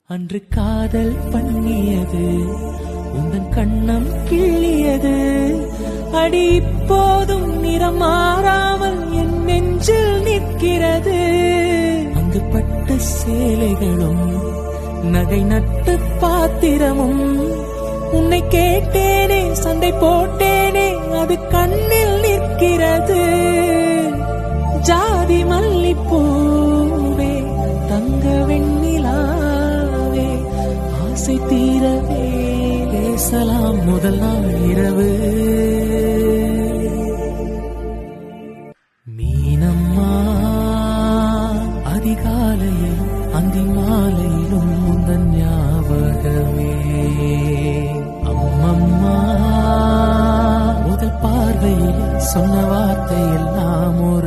அன்று காதல் பண்ணியது உந்தன் கண்ணம் கிள்ளியது அடி இப்போதும் நிறம் மாறாமல் என் நெஞ்சில் நிற்கிறது. அங்கு பட்ட சேலைகளும் நகை நட்டு பாத்திரமும் உன்னை கேட்டேனே சண்டை போட்டேனே அது கண்ணில் நிற்கிறது. ஜாதி மல்லிப்பூவே தங்க வெண்ணிலாவே ஆசை தீரவே பேசலாம் முதல் நாள் இரவு. மீனம்மா அதிகாலையிலும் அந்தி மாலையிலும் முந்தன் ஞாபகமே. அம்மம்மா முதல் பார்வையில் சொன்ன வார்த்தை எல்லாம் ஒரு